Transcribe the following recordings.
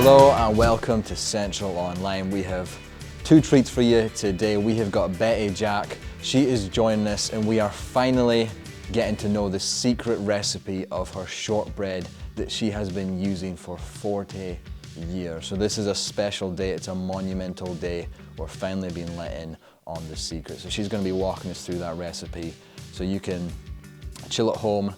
Hello and welcome to Central Online. We have two treats for you today. We have got Betty Jack. She is joining us and we are finally getting to know the secret recipe of her shortbread that she has been using for 40 years. So this is a special day, it's a monumental day. We're finally being let in on the secret. So she's going to be walking us through that recipe so you can chill at home,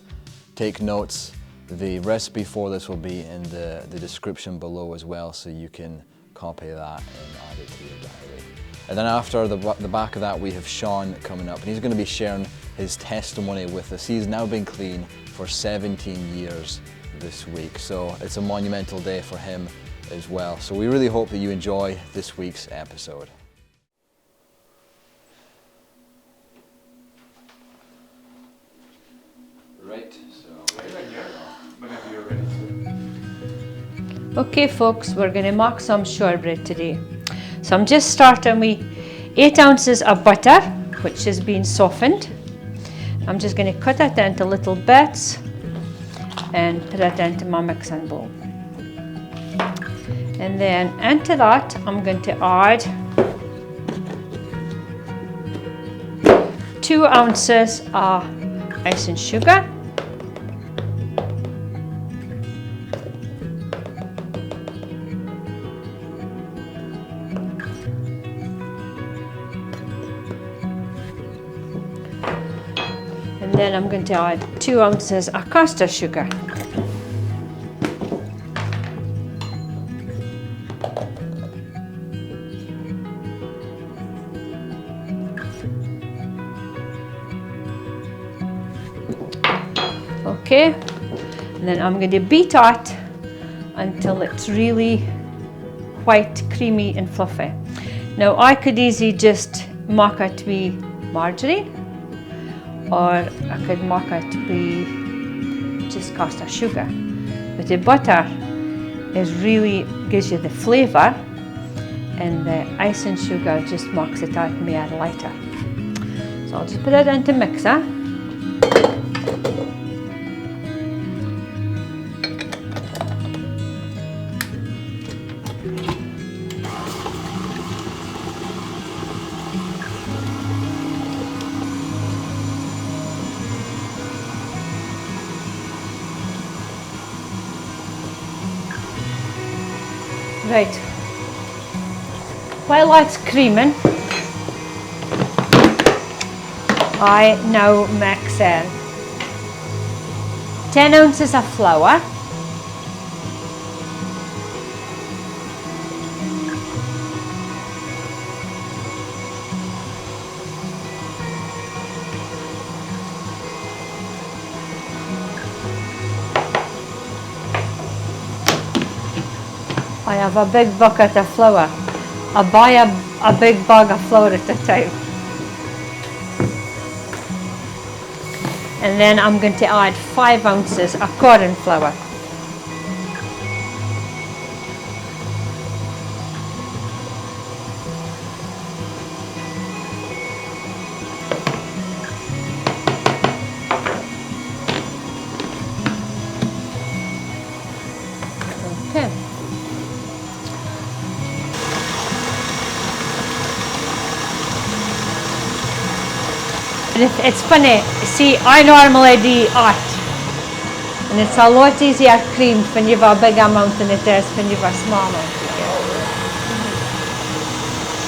take notes. The recipe for this will be in the description below as well, so you can copy that and add it to your diary. And then after the back of that, we have Sean coming up, and he's going to be sharing his testimony with us. He's now been clean for 17 years this week, so it's a monumental day for him as well. So we really hope that you enjoy this week's episode. Right, so whenever you're ready to. Okay folks, we're going to make some shortbread today. So I'm just starting with 8 ounces of butter, which has been softened. I'm just going to cut it into little bits and put it into my mixing bowl. And then into that I'm going to add 2 ounces of icing sugar. And then I'm going to add 2 ounces of caster sugar. Okay, and then I'm going to beat it until it's really white, creamy and fluffy. Now I could easily just make it with margarine, or I could make it with just caster sugar. But the butter really gives you the flavour, and the icing sugar just makes it out more lighter. So I'll just put it into mixer. Right, while it's creaming, I now mix in 10 ounces of flour, I have a big bucket of flour. I buy a big bag of flour at a time. And then I'm going to add 5 ounces of corn flour. Okay. It's funny, see, I normally do art, and it's a lot easier creamed when you have a big amount than it is when you have a small amount.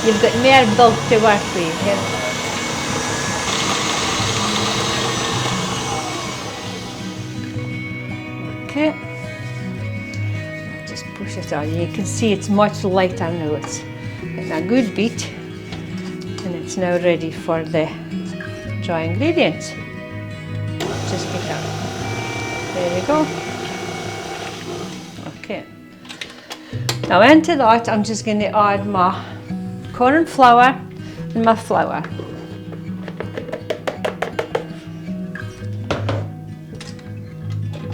You've got more bulk to work with. Okay, just push it on. You can see it's much lighter now. It's getting a good beat, and it's now ready for the dry ingredients. Just pick up. There we go. Okay. Now into that I'm just going to add my corn flour and my flour.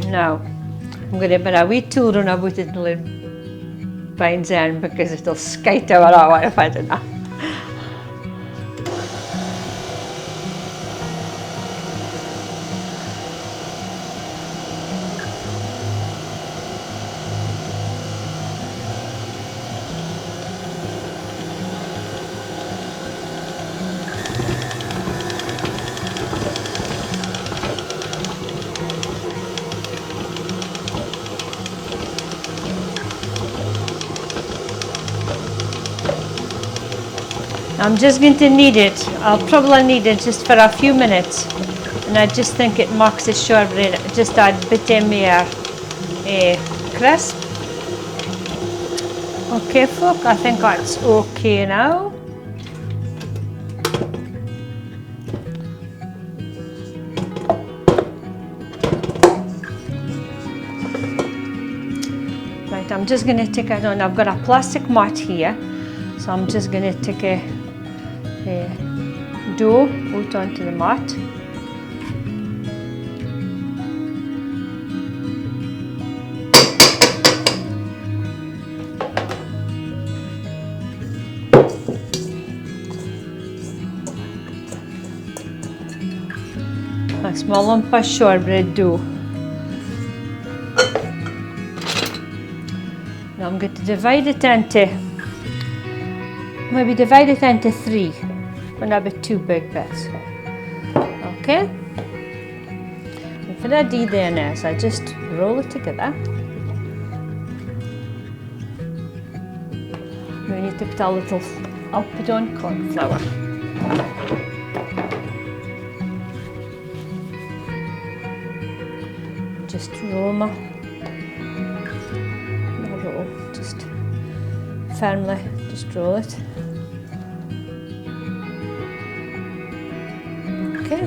Now I'm going to put a wee tool on about it until it binds in, because it'll skate over all if I don't know. I'm just going to knead it. I'll probably knead it just for a few minutes. And I just think it makes the shortbread just a bit more crisp. Okay, folk, I think that's okay now. Right, I'm just going to take it on. I've got a plastic mat here, so I'm just going to take a dough out onto the mat. A small lump of shortbread dough. Now I'm going to divide it into, maybe divide it into 3, but not be 2 big bits. Okay? And what I do then is I just roll it together. We need to put a little, I'll put on corn flour. Just roll my roll, just firmly, just roll it. Okay,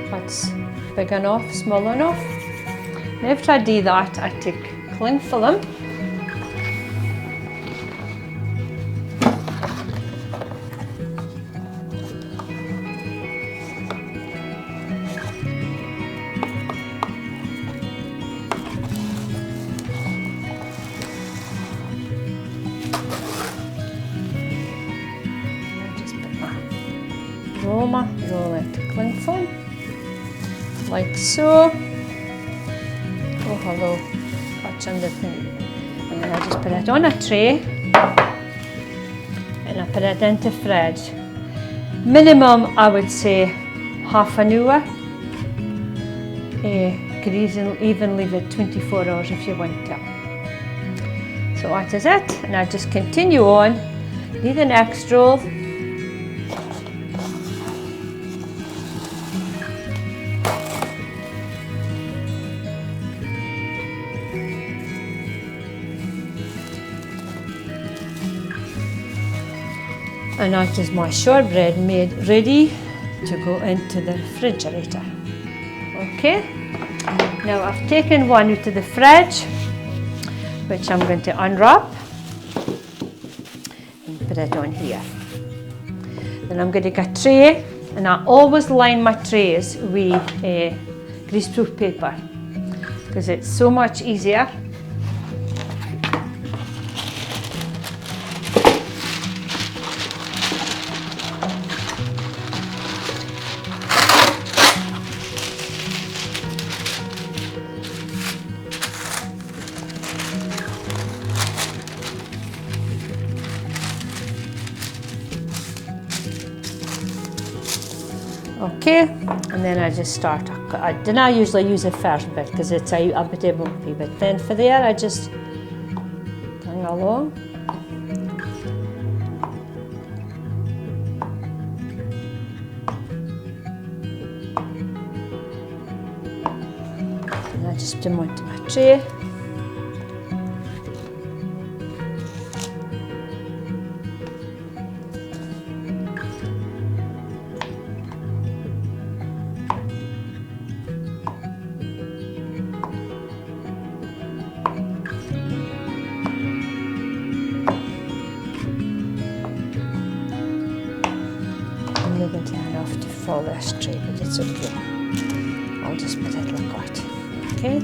that's big enough, small enough. And after I do that, I take cling film. Roll it to cling film, like so. Oh hello, catching the thing. And then I just put it on a tray and I put it into fridge. Minimum I would say half an hour. Could even leave it 24 hours if you want to. So that is it, and I just continue on. Do the next roll. And that is my shortbread made ready to go into the refrigerator. Okay, now I've taken one out of the fridge, which I'm going to unwrap and put it on here. Then I'm going to get a tray, and I always line my trays with greaseproof paper because it's so much easier. Okay, and then I just start. I do not usually use the first bit because it's a bit bumpy, but then for there I just hang along. And I just put them onto my tray. You're going to hand off to fall this tray, but it's okay. I'll just put it like that. Okay?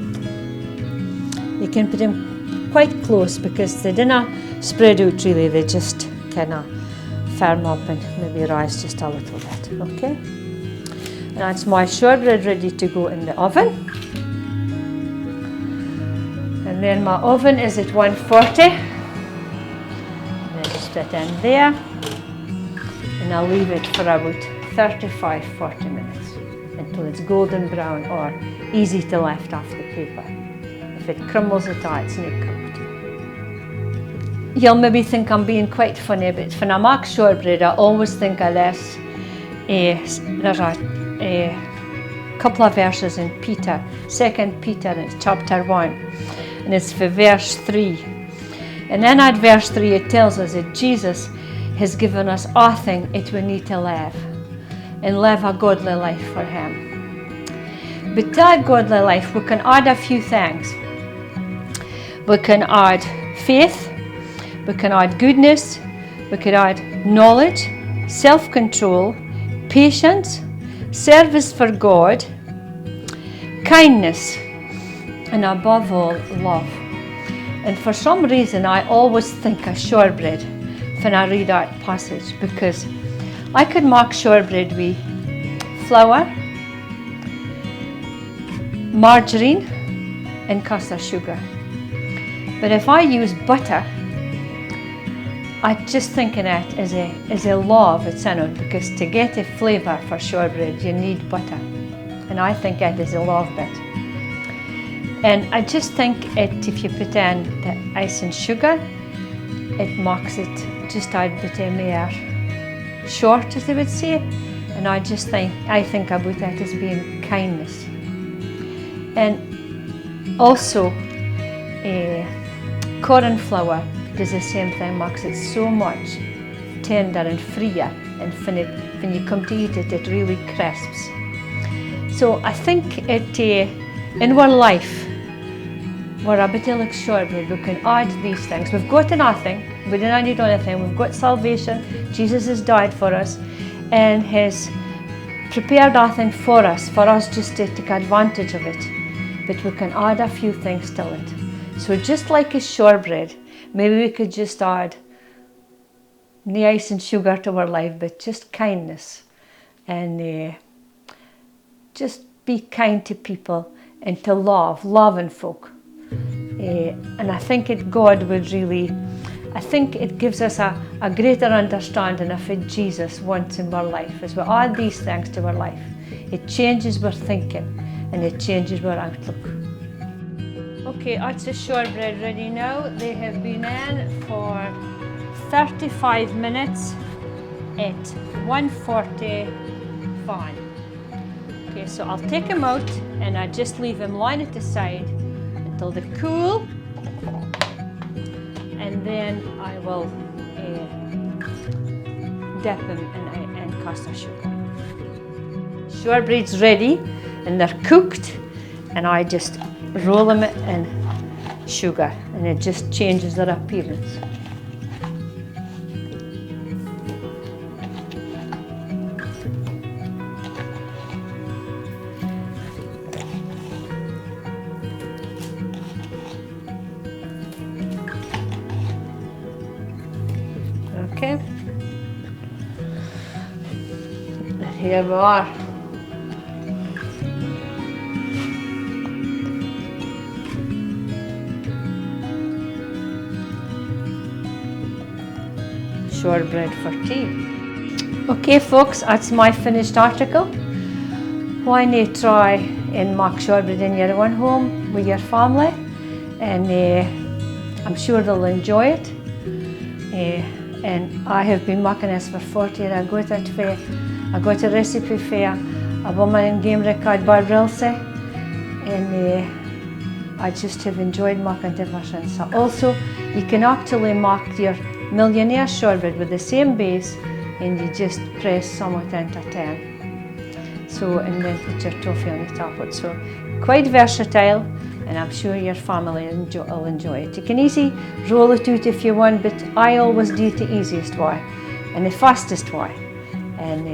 You can put them quite close because they didn't spread out really, they just kind of firm up and maybe rise just a little bit. Okay? And that's my shortbread ready to go in the oven. And then my oven is at 140. And I just put it in there. And I'll leave it for about 35-40 minutes until it's golden brown or easy to lift off the paper. If it crumbles at all, it's not cooked. you'll maybe think I'm being quite funny, but when I make shortbread, I always think of this. There's a couple of verses in Peter, 2 Peter, it's chapter 1, and it's for verse 3. And then at verse 3 it tells us that Jesus has given us everything that we need to live, and live a godly life for Him. But that godly life, we can add a few things. We can add faith, we can add goodness, we can add knowledge, self-control, patience, service for God, kindness, and above all, love. And for some reason, I always think of shortbread when I read that passage, because I could make shortbread with flour, margarine, and caster sugar. But if I use butter, I just think of it as a law of its own, because to get a flavour for shortbread, you need butter. And I think it is a law of it. And I just think if you put in the ice and sugar, it makes it just a bit more short, as they would say. And I think about that as being kindness. And also, corn flour does the same thing, makes it so much tender and freer, and when you come to eat it, it really crisps. So I think in our life, we're a bit like shortbread. We can add these things. We've got nothing, we don't need anything. We've got salvation. Jesus has died for us and has prepared nothing for us just to take advantage of it. But we can add a few things to it. So just like a shortbread, maybe we could just add no ice and sugar to our life, but just kindness, and just be kind to people and to loving folk. And I think God would really, I think it gives us a greater understanding of what Jesus wants in our life. As we add these things to our life, it changes our thinking and it changes our outlook. Okay, that's the shortbread ready now. They have been in for 35 minutes at 140 fan. Okay, so I'll take them out and I just leave them lying at the side until they cool, and then I will dip them in caster sugar. Shortbread's ready and they're cooked, and I just roll them in sugar and it just changes their appearance. Okay, and here we are. Shortbread for tea. Okay folks, that's my finished article. Why not try and make shortbread in your own home with your family, and I'm sure they'll enjoy it. And I have been making this for 40 years. I got a recipe for a woman in Gamerick called Barbara Ilse, and I just have enjoyed making it ever since. Also, you can actually make your millionaire shortbread with the same base, and you just press some of it into a tin. So, and then put your toffee on the top of it. So, quite versatile, and I'm sure your family will enjoy it. You can easily roll it out if you want, but I always do it the easiest way and the fastest way. And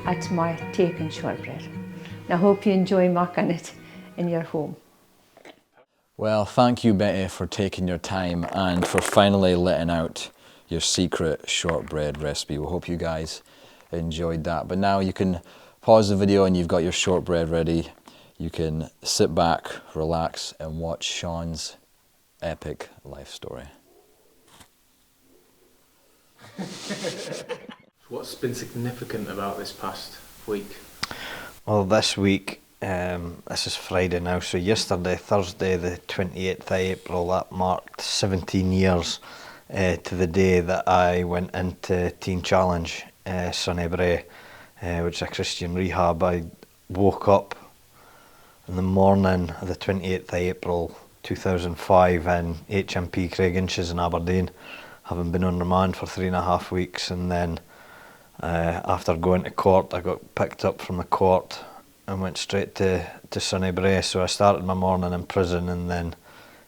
that's my take on shortbread. And I hope you enjoy making it in your home. Well, thank you, Betty, for taking your time and for finally letting out your secret shortbread recipe. We hope you guys enjoyed that. But now you can pause the video and you've got your shortbread ready. You can sit back, relax, and watch Sean's epic life story. What's been significant about this past week? Well, this week, this is Friday now, so yesterday, Thursday, the 28th of April, that marked 17 years to the day that I went into Teen Challenge, Shortbread, which is a Christian rehab. I woke up in the morning of the 28th of April 2005 in HMP Craiginches in Aberdeen, having been on remand for 3.5 weeks, and then after going to court, I got picked up from the court and went straight to Shortbread. So I started my morning in prison and then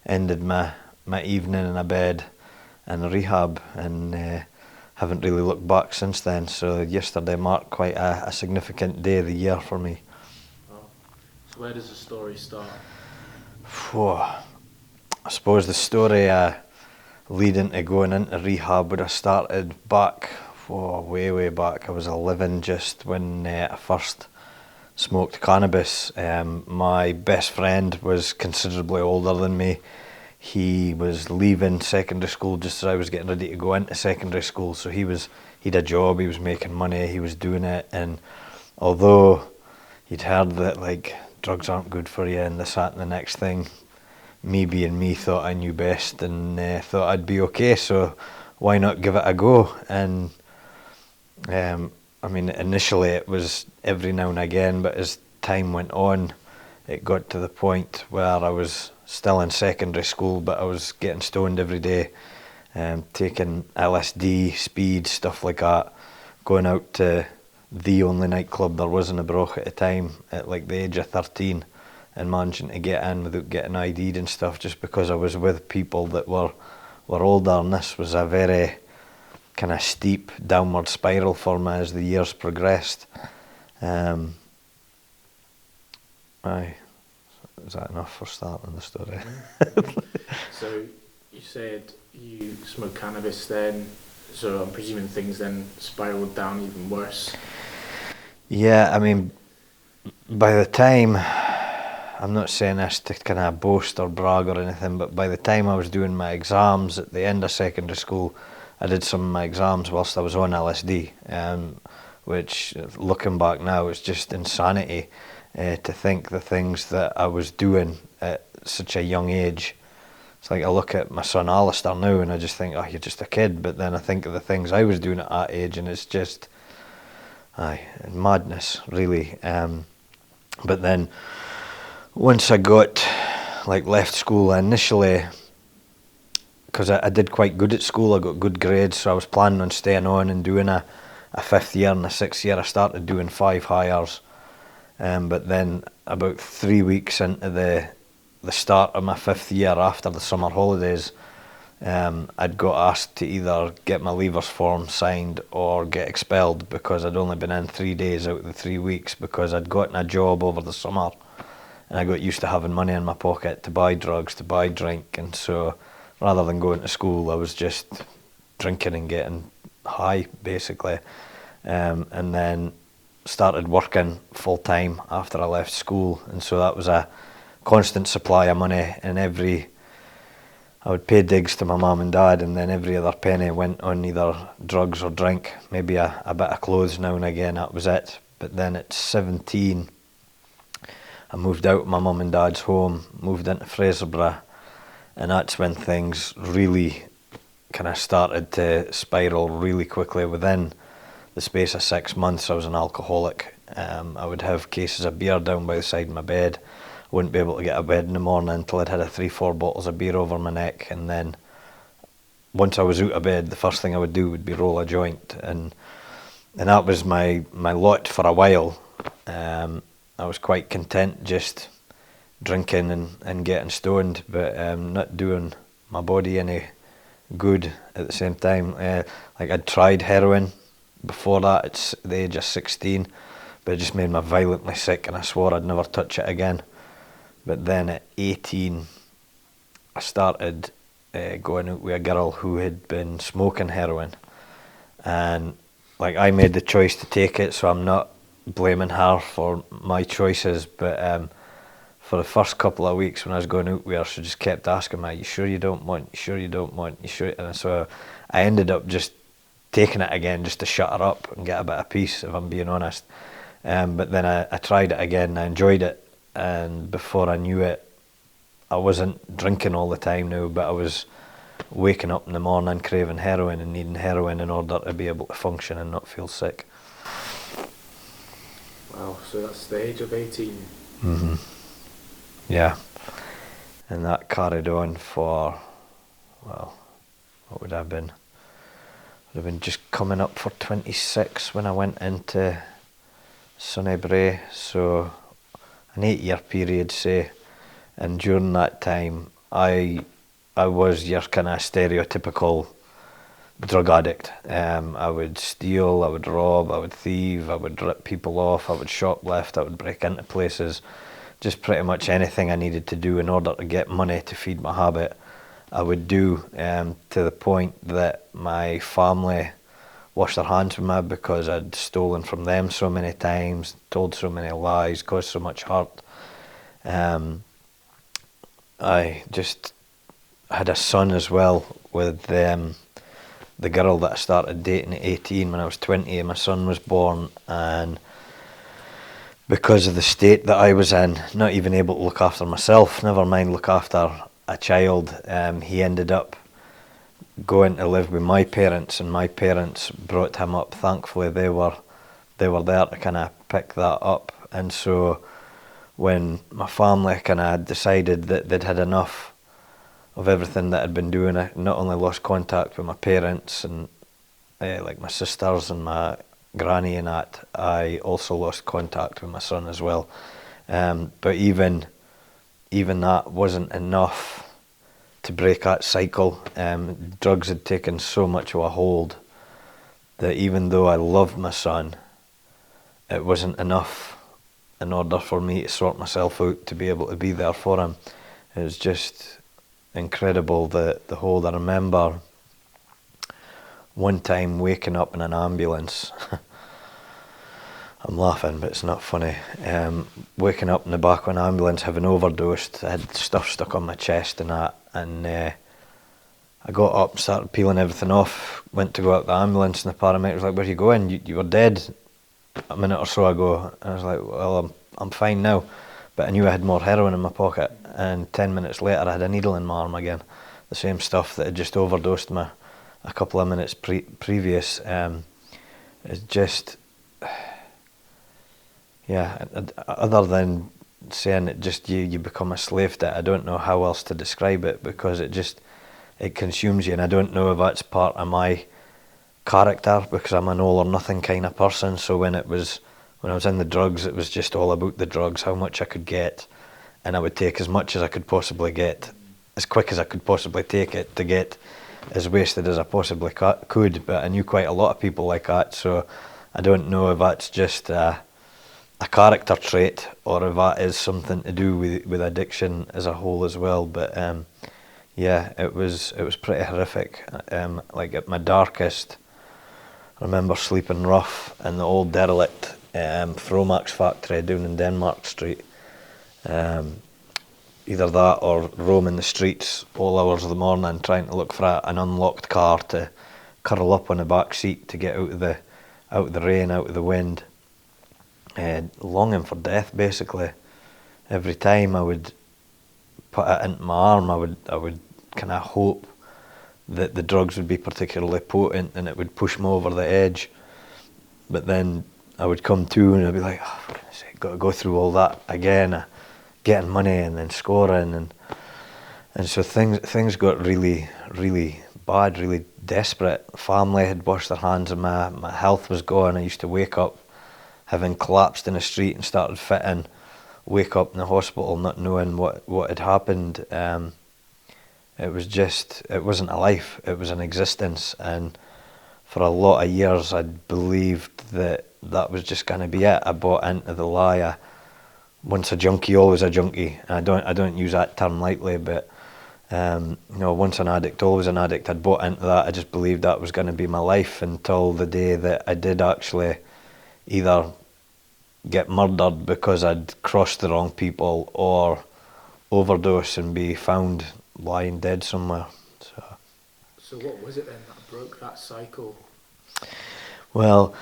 ended my evening in a bed in a rehab, and haven't really looked back since then. So yesterday marked quite a significant day of the year for me. So where does the story start? I suppose the story leading to going into rehab would have started back, way back. I was 11 just when I first smoked cannabis. My best friend was considerably older than me. He was leaving secondary school just as I was getting ready to go into secondary school. So he'd a job, he was making money, he was doing it. And although he'd heard that like drugs aren't good for you and this, that and the next thing, me being me thought I knew best and thought I'd be okay. So why not give it a go? And I mean, initially it was every now and again, but as time went on, it got to the point where I was still in secondary school, but I was getting stoned every day, taking LSD, speed, stuff like that, going out to the only nightclub there was in the Broch at the time at like the age of 13 and managing to get in without getting ID'd and stuff, just because I was with people that were older, and this was a very kind of steep downward spiral for me as the years progressed. Is that enough for starting the story? So you said you smoked cannabis then, so I'm presuming things then spiralled down even worse. Yeah, I mean, by the time, I'm not saying this to kind of boast or brag or anything, but by the time I was doing my exams at the end of secondary school, I did some of my exams whilst I was on LSD, which, looking back now, is just insanity to think the things that I was doing at such a young age. It's like I look at my son Alistair now and I just think, oh, you're just a kid, but then I think of the things I was doing at that age and it's just madness, really. But then once I got left school, initially, because I did quite good at school, I got good grades, so I was planning on staying on and doing a 5th year and a 6th year. I started doing 5 hires, but then about 3 weeks into the start of my 5th year after the summer holidays, I'd got asked to either get my leavers form signed or get expelled, because I'd only been in 3 days out of the 3 weeks, because I'd gotten a job over the summer and I got used to having money in my pocket to buy drugs, to buy drink, and so rather than going to school I was just drinking and getting high basically, and then started working full time after I left school, and so that was a constant supply of money, and I would pay digs to my mum and dad, and then every other penny went on either drugs or drink, maybe a bit of clothes now and again, that was it. But then at 17 I moved out of my mum and dad's home, moved into Fraserburgh, and that's when things really kind of started to spiral really quickly. Within the space of 6 months I was an alcoholic. I would have cases of beer down by the side of my bed. I wouldn't be able to get out of bed in the morning until I'd had 3-4 bottles of beer over my neck, and then once I was out of bed the first thing I would do would be roll a joint, and that was my lot for a while. I was quite content just drinking and getting stoned, but not doing my body any good at the same time. I'd tried heroin before that at the age of 16, but it just made me violently sick and I swore I'd never touch it again. But then at 18 I started going out with a girl who had been smoking heroin, and I made the choice to take it, so I'm not blaming her for my choices, but for the first couple of weeks when I was going out with her, she just kept asking me, you sure you don't want, you sure you don't want, you sure? And so I ended up just taking it again just to shut her up and get a bit of peace, if I'm being honest. But then I tried it again, I enjoyed it, and before I knew it, I wasn't drinking all the time now, but I was waking up in the morning craving heroin and needing heroin in order to be able to function and not feel sick. Wow, so that's the age of 18. Mm-hmm. Yeah. And that carried on for, well, what would I have been? Would have been just coming up for 26 when I went into Shortbread, so an 8-year period, say. And during that time, I was your kind of stereotypical drug addict. I would steal, I would rob, I would thieve, I would rip people off, I would shoplift, I would break into places. Just pretty much anything I needed to do in order to get money to feed my habit, I would do, to the point that my family washed their hands with me because I'd stolen from them so many times, told so many lies, caused so much hurt. I just had a son as well with the girl that I started dating at 18. When I was 20, my son was born, and because of the state that I was in, not even able to look after myself, never mind look after a child, he ended up going to live with my parents, and my parents brought him up. Thankfully, they were there to kind of pick that up. And so when my family kind of decided that they'd had enough of everything that I'd been doing, I not only lost contact with my parents and like my sisters and my granny and that, I also lost contact with my son as well. But even that wasn't enough to break that cycle. Drugs had taken so much of a hold that even though I loved my son, it wasn't enough in order for me to sort myself out to be able to be there for him. It was just incredible, the hold. I remember one time waking up in an ambulance. I'm laughing, but it's not funny. Waking up in the back of an ambulance, having overdosed, I had stuff stuck on my chest and that, and I got up, started peeling everything off, went to go out the ambulance, and the paramedic was like, "Where are you going? You were dead a minute or so ago." And I was like, "Well, I'm fine now," but I knew I had more heroin in my pocket, and 10 minutes later I had a needle in my arm again, the same stuff that had just overdosed me a couple of minutes previous. It's just, yeah, other than saying it, just you become a slave to it. I don't know how else to describe it, because it consumes you, and I don't know if that's part of my character, because I'm an all or nothing kind of person. So when I was in the drugs, it was just all about the drugs, how much I could get, and I would take as much as I could possibly get, as quick as I could possibly take it, to get as wasted as I possibly could. But I knew quite a lot of people like that, so I don't know if that's just a character trait, or if that is something to do with addiction as a whole as well. But yeah, it was pretty horrific. Like at my darkest, I remember sleeping rough in the old derelict Fromax factory down in Denmark Street. Either that or roaming the streets all hours of the morning trying to look for an unlocked car to curl up on the back seat to get out of the rain, out of the wind. Longing for death, basically. Every time I would put it into my arm, I would kind of hope that the drugs would be particularly potent and it would push me over the edge. But then I would come to and I'd be like, oh, for goodness sake, got to go through all that again, getting money and then scoring, and so things got really, really bad, really desperate. Family had washed their hands of me. My health was gone. I used to wake up having collapsed in the street and started fitting, wake up in the hospital not knowing what had happened. It wasn't a life, it was an existence, and for a lot of years I believed that was just going to be it. I bought into the lie, once a junkie, always a junkie. I don't use that term lightly, but once an addict, always an addict. I'd bought into that. I just believed that was going to be my life, until the day that I did actually either get murdered because I'd crossed the wrong people, or overdose and be found lying dead somewhere. So what was it then that broke that cycle? Well,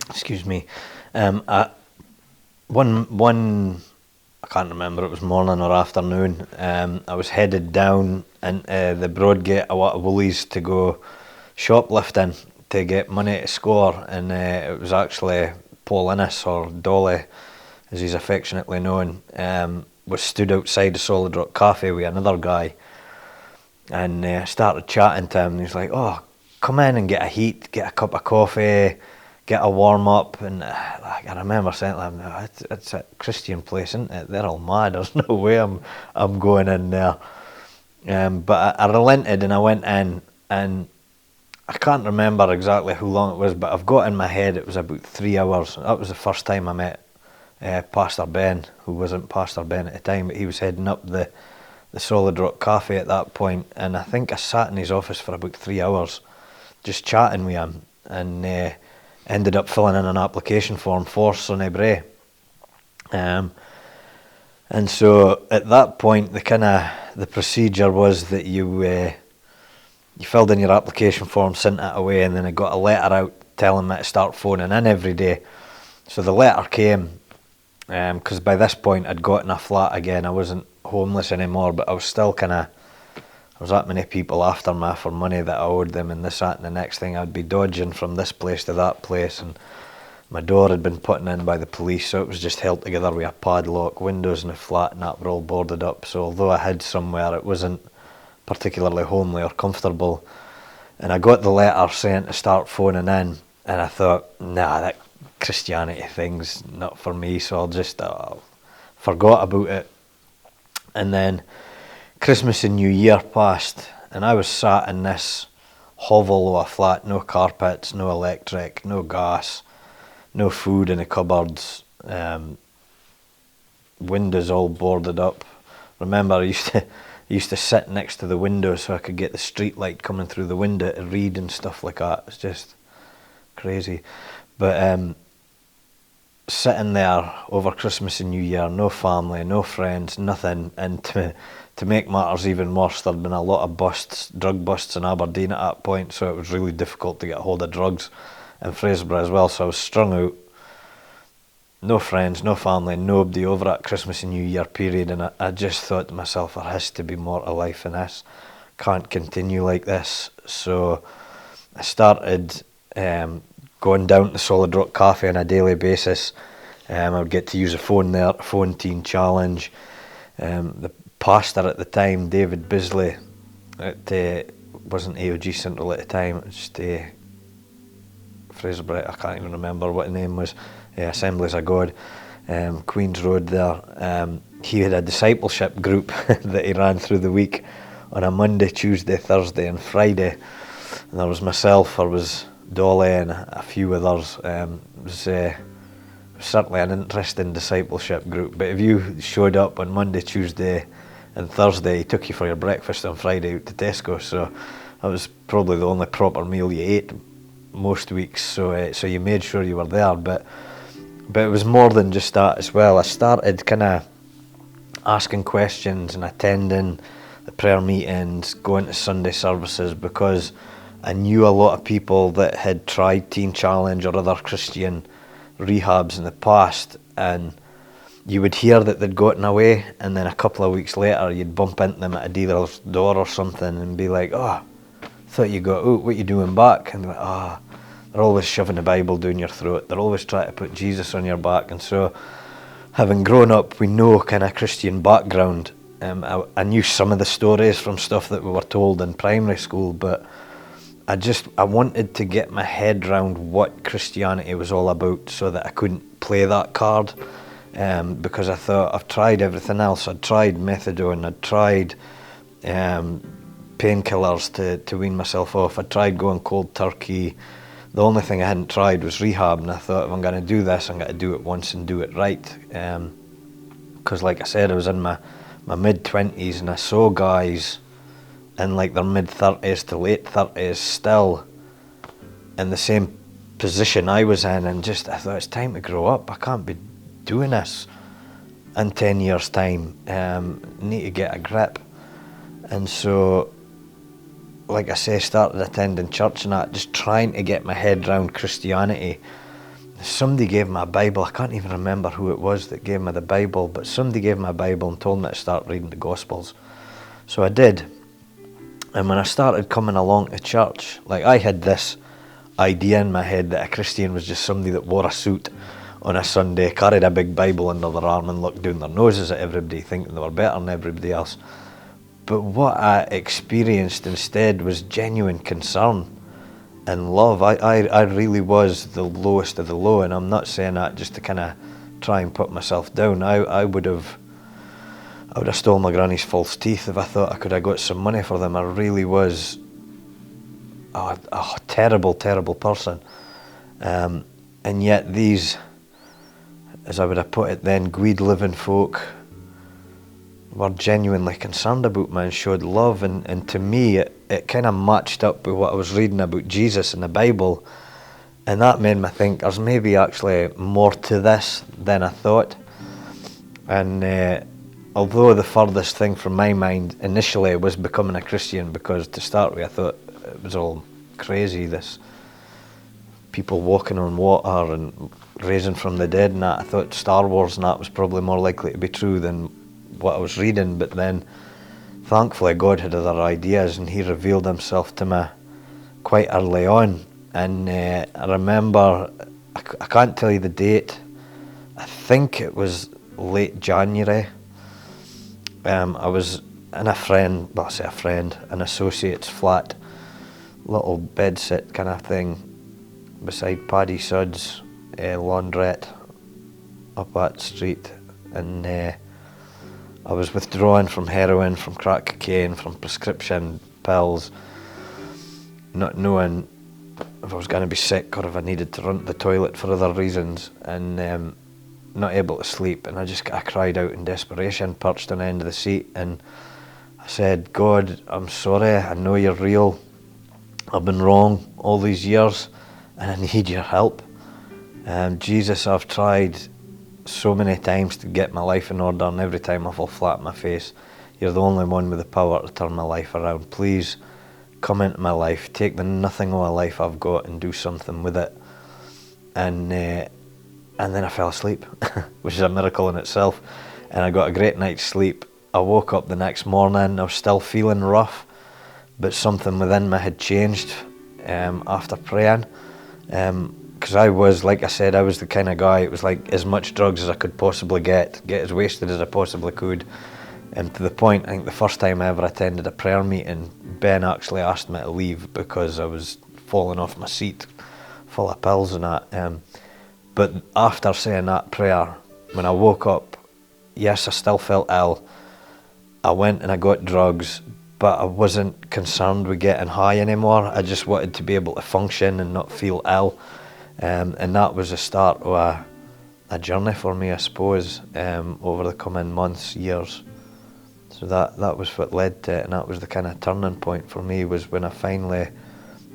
excuse me. One I can't remember, it was morning or afternoon. I was headed down into the Broadgate of Woolies to go shoplifting to get money to score, and it was actually Paul Innes, or Dolly as he's affectionately known, was stood outside the Solid Rock Cafe with another guy, and I started chatting to him, and he's like, oh, come in and get a heat, get a cup of coffee, get a warm up. And I remember saying to him, it's a Christian place, isn't it? They're all mad, there's no way I'm going in there. But I relented and I went in, and I can't remember exactly how long it was, but I've got in my head it was about 3 hours. That was the first time I met Pastor Ben, who wasn't Pastor Ben at the time, but he was heading up the Solid Rock Cafe at that point, and I think I sat in his office for about 3 hours just chatting with him, and ended up filling in an application form for Sonny Bray. And so at that point the procedure was that you filled in your application form, sent it away, and then I got a letter out telling me to start phoning in every day. So the letter came, because by this point I'd gotten a flat again. I wasn't homeless anymore, but I was still there was that many people after me for money that I owed them, and this, that and the next thing. I'd be dodging from this place to that place, and my door had been put in by the police, so it was just held together with a padlock. Windows in the flat and that were all boarded up, so although I hid somewhere, it wasn't particularly homely or comfortable. And I got the letter saying to start phoning in, and I thought, nah, that Christianity thing's not for me, so I'll just forgot about it. And then Christmas and New Year passed, and I was sat in this hovel of a flat, no carpets, no electric, no gas, no food in the cupboards, windows all boarded up. Remember, I used to sit next to the window so I could get the street light coming through the window to read and stuff like that. It's just crazy. But sitting there over Christmas and New Year, no family, no friends, nothing, and to make matters even worse, there'd been a lot of busts, drug busts in Aberdeen at that point, so it was really difficult to get hold of drugs in Fraserburgh as well, so I was strung out. No friends, no family, nobody over that Christmas and New Year period, and I just thought to myself, there has to be more to life than this. Can't continue like this. So I started going down to Solid Rock Cafe on a daily basis. I would get to use a phone there, phone teen challenge. The pastor at the time, David Bisley, it wasn't AOG Central at the time, it was just Fraserburgh, I can't even remember what the name was, Assemblies of God, Queen's Road there. He had a discipleship group that he ran through the week on a Monday, Tuesday, Thursday and Friday. And there was myself, there was Dolly and a few others. It was certainly an interesting discipleship group, but if you showed up on Monday, Tuesday and Thursday, he took you for your breakfast on Friday out to Tesco, so that was probably the only proper meal you ate most weeks, so you made sure you were there, but it was more than just that as well. I started kind of asking questions and attending the prayer meetings, going to Sunday services, because I knew a lot of people that had tried Teen Challenge or other Christian rehabs in the past, and you would hear that they'd gotten away, and then a couple of weeks later you'd bump into them at a dealer's door or something and be like, oh, thought you got out, what you doing back? And they're like, they're always shoving the Bible down your throat, they're always trying to put Jesus on your back. And so, having grown up with no kind of Christian background, I knew some of the stories from stuff that we were told in primary school, but I wanted to get my head round what Christianity was all about so that I couldn't play that card, because I thought, I've tried everything else. I'd tried methadone, I'd tried painkillers to wean myself off, I'd tried going cold turkey. The only thing I hadn't tried was rehab, and I thought, if I'm going to do this, I'm going to do it once and do it right. Because like I said, I was in my mid-20s, and I saw guys in like their mid-30s to late 30s still in the same position I was in, and just I thought, it's time to grow up. I can't be doing this in 10 years' time. Need to get a grip. And so, like I say, started attending church and that, just trying to get my head around Christianity. somebody gave me a Bible. I can't even remember who it was that gave me the Bible, but somebody gave me a Bible and told me to start reading the Gospels. So I did. And when I started coming along to church, like, I had this idea in my head that a Christian was just somebody that wore a suit on a Sunday, carried a big Bible under their arm and looked down their noses at everybody, thinking they were better than everybody else. But what I experienced instead was genuine concern and love. I really was the lowest of the low, and I'm not saying that just to kind of try and put myself down. I would have stolen my granny's false teeth if I thought I could have got some money for them. I really was a terrible, terrible person. And yet these, as I would have put it then, Gweed living folk were genuinely concerned about me and showed love. And to me, it kind of matched up with what I was reading about Jesus in the Bible. And that made me think there's maybe actually more to this than I thought. And although the furthest thing from my mind initially was becoming a Christian, because to start with I thought it was all crazy, this people walking on water and raising from the dead and that. I thought Star Wars and that was probably more likely to be true than what I was reading, but then thankfully God had other ideas and he revealed himself to me quite early on. And I remember, I can't tell you the date, I think it was late January. I was in an associate's flat, little bedsit kind of thing, beside Paddy Sudd's laundrette up that street, and I was withdrawing from heroin, from crack cocaine, from prescription pills, not knowing if I was going to be sick or if I needed to run to the toilet for other reasons, and not able to sleep. And I cried out in desperation, perched on the end of the seat, and I said, God, I'm sorry, I know you're real, I've been wrong all these years and I need your help. Jesus, I've tried so many times to get my life in order, and every time I fall flat on my face. You're the only one with the power to turn my life around. Please come into my life, take the nothing of a life I've got and do something with it. And then I fell asleep, which is a miracle in itself, and I got a great night's sleep. I woke up the next morning, I was still feeling rough, but something within me had changed after praying. Because I was, like I said, I was the kind of guy, it was like as much drugs as I could possibly get as wasted as I possibly could. And to the point, I think the first time I ever attended a prayer meeting, Ben actually asked me to leave because I was falling off my seat, full of pills and that. But after saying that prayer, when I woke up, yes, I still felt ill. I went and I got drugs, but I wasn't concerned with getting high anymore. I just wanted to be able to function and not feel ill. And that was the start of a journey for me, I suppose, over the coming months, years. So that was what led to it, and that was the kind of turning point for me, was when I finally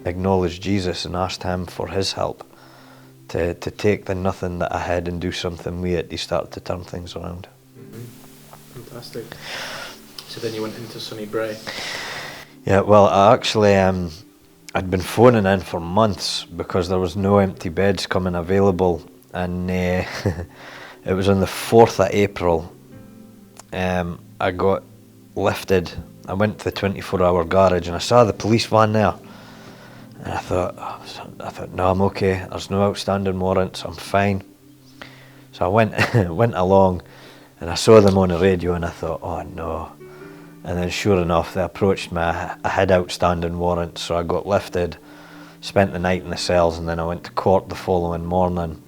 acknowledged Jesus and asked him for his help to take the nothing that I had and do something with it. He started to turn things around. Mm-hmm. Fantastic. So then you went into Sunny Bray. Yeah, well, I actually I'd been phoning in for months because there was no empty beds coming available, and it was on the 4th of April I got lifted. I went to the 24-hour garage and I saw the police van there, and I thought, no, I'm okay, there's no outstanding warrants, I'm fine. So I went along and I saw them on the radio and I thought, oh no. And then sure enough, they approached me. I had outstanding warrants, so I got lifted, spent the night in the cells, and then I went to court the following morning.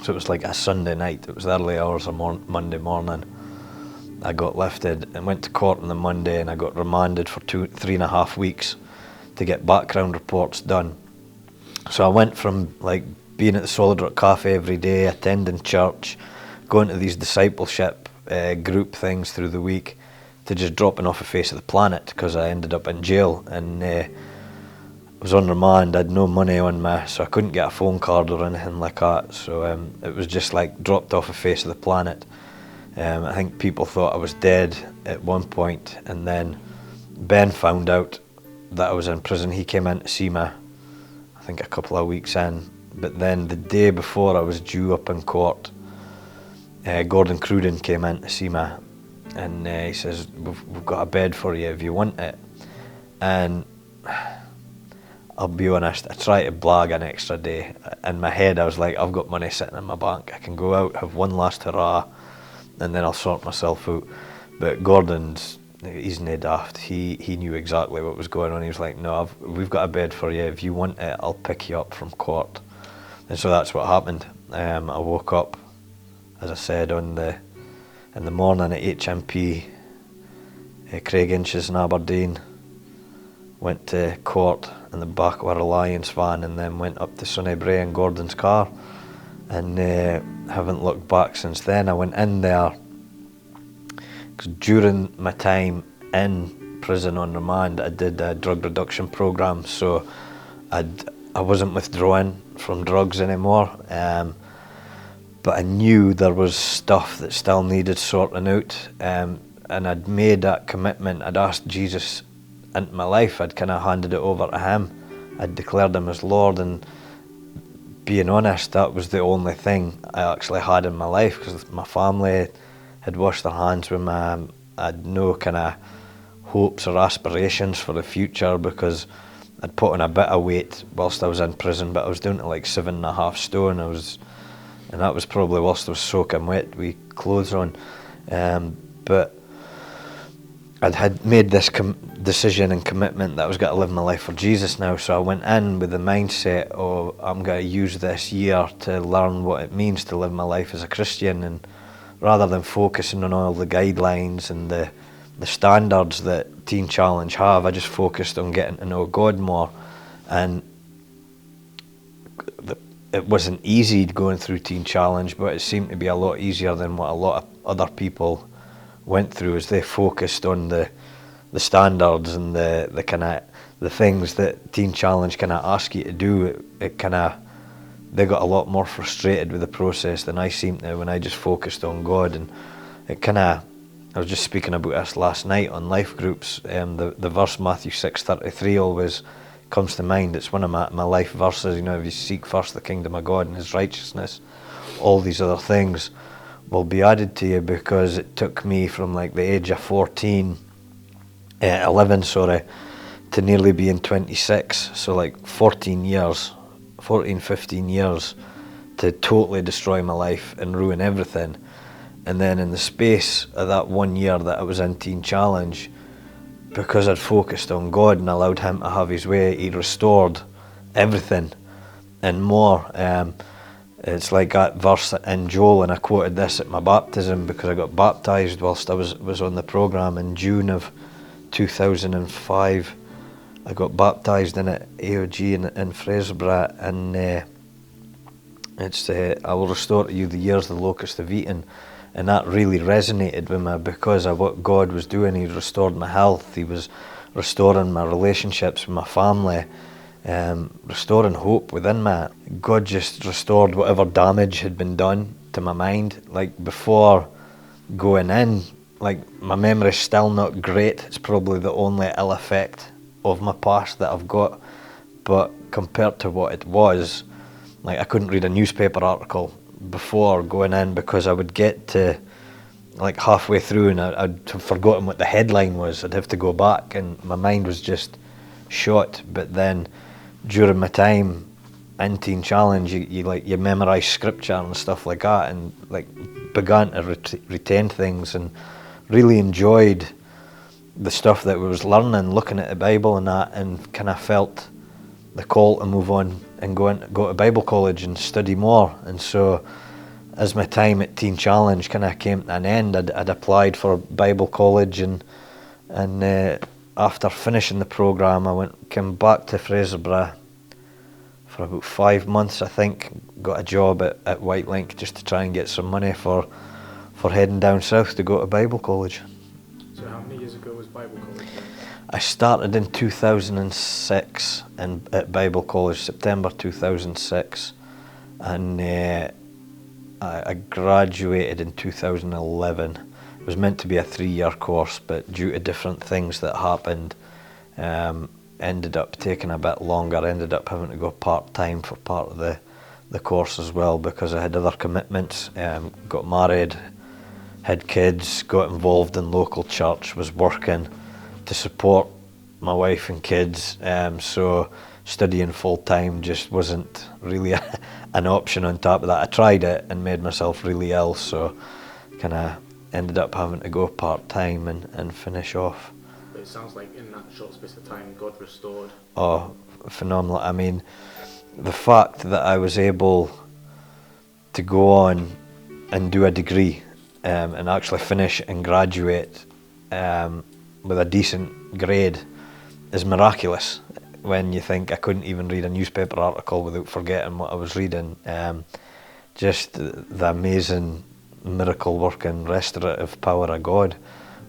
So it was like a Sunday night, it was the early hours of Monday morning. I got lifted and went to court on the Monday, and I got remanded for 3.5 weeks to get background reports done. So I went from like being at the Solid Rock Cafe every day, attending church, going to these discipleship group things through the week, to just dropping off the face of the planet because I ended up in jail, and I was on remand. I had no money on me, so I couldn't get a phone card or anything like that. So it was just like dropped off the face of the planet. I think people thought I was dead at one point, and then Ben found out that I was in prison. He came in to see me, I think a couple of weeks in, But then the day before I was due up in court, Gordon Cruden came in to see me, and he says, we've got a bed for you if you want it. And I'll be honest, I tried to blag an extra day. In my head I was like, I've got money sitting in my bank, I can go out, have one last hurrah, and then I'll sort myself out. But Gordon's, he's no daft, he knew exactly what was going on. He was like, no, we've got a bed for you, if you want it, I'll pick you up from court. And so that's what happened. I woke up, as I said, in the morning at HMP, Craig Inches in Aberdeen, went to court in the back of a Reliance van, and then went up to Sunnybray in Gordon's car, and haven't looked back since then. I went in there because during my time in prison on remand, I did a drug reduction program, so I wasn't withdrawing from drugs anymore, but I knew there was stuff that still needed sorting out, and I'd made that commitment. I'd asked Jesus into my life, I'd kind of handed it over to him, I'd declared him as Lord, and being honest, that was the only thing I actually had in my life, because my family had washed their hands with me. I had no kind of hopes or aspirations for the future, because I'd put on a bit of weight whilst I was in prison, but I was down to like 7.5 stone. And that was probably whilst I was soaking wet with clothes on. But I'd made this decision and commitment that I was going to live my life for Jesus now, so I went in with the mindset of, I'm going to use this year to learn what it means to live my life as a Christian, and rather than focusing on all the guidelines and the standards that Teen Challenge have, I just focused on getting to know God more. And it wasn't easy going through Teen Challenge, but it seemed to be a lot easier than what a lot of other people went through, as they focused on the standards and the kind of the things that Teen Challenge kind of ask you to do. It kind of, they got a lot more frustrated with the process than I seemed to when I just focused on God. And it kind of, I was just speaking about this last night on life groups. The verse Matthew 6:33 always comes to mind. It's one of my life verses. You know, if you seek first the kingdom of God and His righteousness, all these other things will be added to you. Because it took me from like the age of 11 to nearly being 26, so like 15 years to totally destroy my life and ruin everything. And then in the space of that 1 year that I was in Teen Challenge, because I'd focused on God and allowed Him to have His way, He restored everything and more. It's like that verse in Joel, and I quoted this at my baptism because I got baptised whilst I was on the programme in June of 2005. I got baptised in at AOG in Fraserburgh, and it's I will restore to you the years the locusts have eaten. And that really resonated with me because of what God was doing. He restored my health, He was restoring my relationships with my family, restoring hope within me. God just restored whatever damage had been done to my mind. Like before going in, like my memory's still not great. It's probably the only ill effect of my past that I've got. But compared to what it was, like I couldn't read a newspaper article before going in, because I would get to like halfway through and I'd have forgotten what the headline was. I'd have to go back and my mind was just shot. But then during my time in Teen Challenge, you memorise scripture and stuff like that, and like began to retain things and really enjoyed the stuff that we was learning, looking at the Bible and that, and kind of felt the call to move on and go to Bible college and study more. And so as my time at Teen Challenge kind of came to an end, I'd applied for Bible college, and after finishing the programme I came back to Fraserburgh for about 5 months, I think. Got a job at Whitelink just to try and get some money for heading down south to go to Bible college. So how many years ago was Bible college then? I started in 2006 at Bible College, September 2006, and I graduated in 2011. It was meant to be a 3-year course, but due to different things that happened, ended up taking a bit longer. Ended up having to go part-time for part of the the course as well, because I had other commitments, got married, had kids, got involved in local church, was working to support my wife and kids, so studying full time just wasn't really an option on top of that. I tried it and made myself really ill, so kind of ended up having to go part time and finish off. But it sounds like in that short space of time, God restored. Oh, phenomenal. I mean, the fact that I was able to go on and do a degree and actually finish and graduate with a decent grade is miraculous, when you think I couldn't even read a newspaper article without forgetting what I was reading. Just the amazing miracle working restorative power of God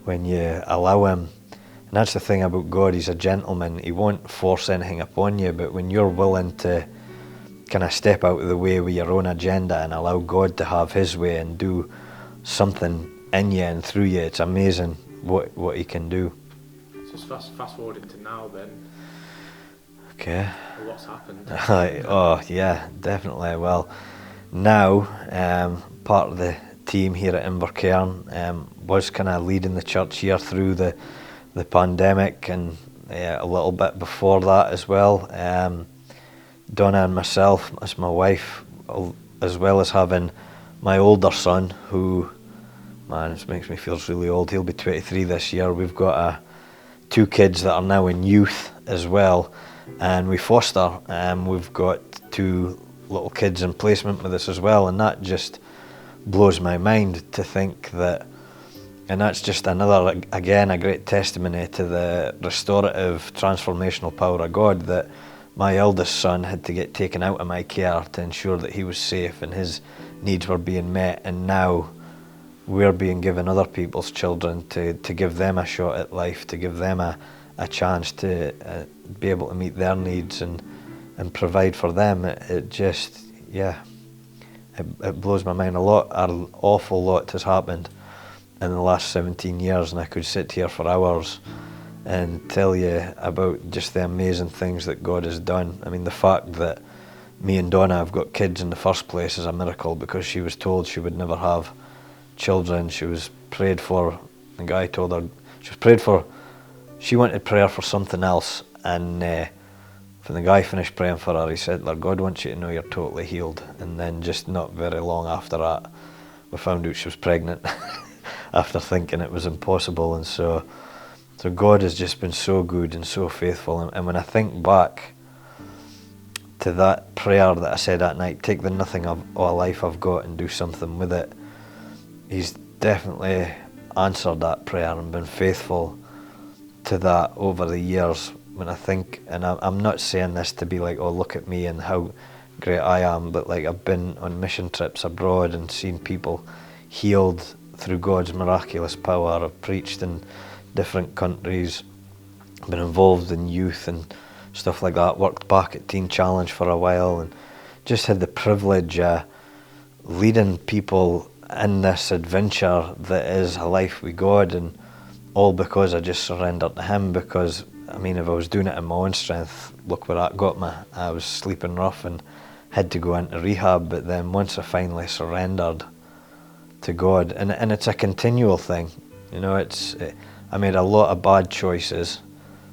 when you allow him. And that's the thing about God, he's a gentleman. He won't force anything upon you, but when you're willing to kind of step out of the way with your own agenda and allow God to have his way and do something in you and through you, it's amazing what he can do. Just fast forwarding to now then. Okay. A lot's happened. Oh yeah, definitely. Well, now part of the team here at Invercairn was kind of leading the church here through the pandemic, and a little bit before that as well. Donna and myself, as my wife, as well as having my older son, who, man, it makes me feel really old. He'll be 23 this year. We've got 2 kids that are now in youth as well, and we foster. We've got 2 little kids in placement with us as well, and that just blows my mind to think that. And that's just another, again, a great testimony to the restorative, transformational power of God, that my eldest son had to get taken out of my care to ensure that he was safe and his needs were being met, and now we're being given other people's children to give them a shot at life, to give them a chance to be able to meet their needs and provide for them. It just, yeah, it blows my mind. An awful lot has happened in the last 17 years, and I could sit here for hours and tell you about just the amazing things that God has done. I mean, the fact that me and Donna have got kids in the first place is a miracle, because she was told she would never have children. She was prayed for, the guy told her, she wanted prayer for something else, and when the guy finished praying for her, he said, "Lord, God wants you to know you're totally healed." And then just not very long after that, we found out she was pregnant after thinking it was impossible. And so God has just been so good and so faithful. And when I think back to that prayer that I said that night, take the nothing of all life I've got and do something with it, he's definitely answered that prayer and been faithful to that over the years. When I think, and I'm not saying this to be like, oh, look at me and how great I am, but like, I've been on mission trips abroad and seen people healed through God's miraculous power. I've preached in different countries, been involved in youth and stuff like that, worked back at Teen Challenge for a while, and just had the privilege leading people in this adventure that is a life with God, and all because I just surrendered to him. Because, I mean, if I was doing it in my own strength, look where that got me. I was sleeping rough and had to go into rehab. But then once I finally surrendered to God, and it's a continual thing, you know, I made a lot of bad choices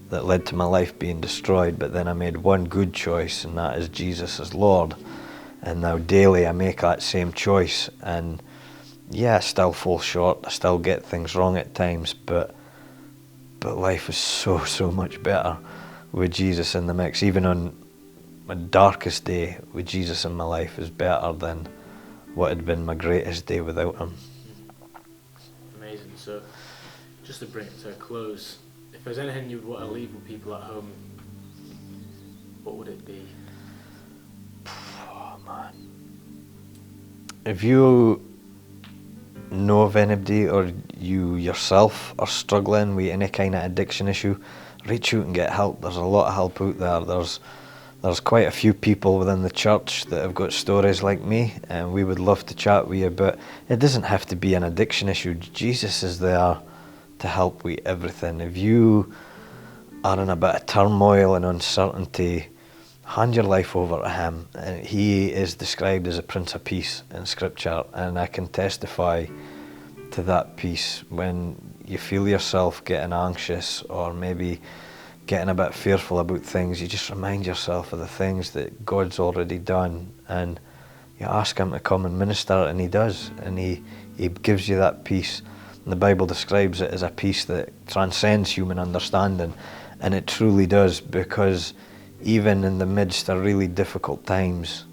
that led to my life being destroyed, but then I made one good choice, and that is Jesus as Lord. And now daily I make that same choice, and yeah, I still fall short, I still get things wrong at times, but life is so much better with Jesus in the mix. Even on my darkest day, with Jesus in my life is better than what had been my greatest day without him. Amazing. So, just to bring it to a close, if there's anything you'd want to leave with people at home, what would it be? Oh man. If you know of anybody, or you yourself are struggling with any kind of addiction issue, reach out and get help. There's a lot of help out there. There's quite a few people within the church that have got stories like me, and we would love to chat with you. But it doesn't have to be an addiction issue. Jesus is there to help with everything. If you are in a bit of turmoil and uncertainty, hand your life over to him. And he is described as a Prince of Peace in Scripture, and I can testify to that peace. When you feel yourself getting anxious or maybe getting a bit fearful about things, you just remind yourself of the things that God's already done, and you ask him to come and minister, and he does, and he gives you that peace. And the Bible describes it as a peace that transcends human understanding, and it truly does, because even in the midst of really difficult times,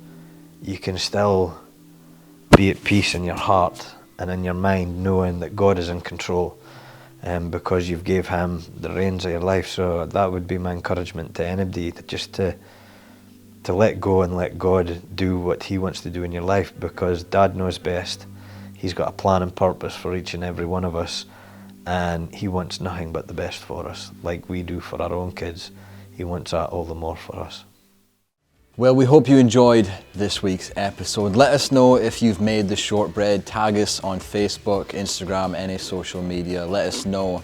you can still be at peace in your heart and in your mind, knowing that God is in control, because you've gave him the reins of your life. So that would be my encouragement to anybody, to let go and let God do what he wants to do in your life, because Dad knows best. He's got a plan and purpose for each and every one of us, and he wants nothing but the best for us, like we do for our own kids. He wants that all the more for us. Well, we hope you enjoyed this week's episode. Let us know if you've made the shortbread. Tag us on Facebook, Instagram, any social media. Let us know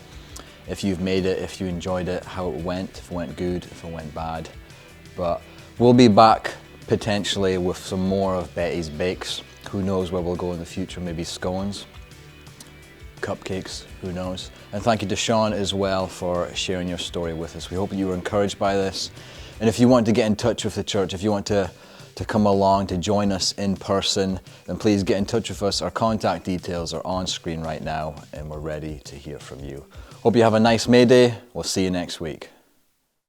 if you've made it, if you enjoyed it, how it went, if it went good, if it went bad. But we'll be back potentially with some more of Betty's Bakes. Who knows where we'll go in the future, maybe scones, cupcakes, who knows. And thank you to Sean as well for sharing your story with us. We hope you were encouraged by this. And if you want to get in touch with the church, if you want to come along, to join us in person, then please get in touch with us. Our contact details are on screen right now, and we're ready to hear from you. Hope you have a nice May Day. We'll see you next week.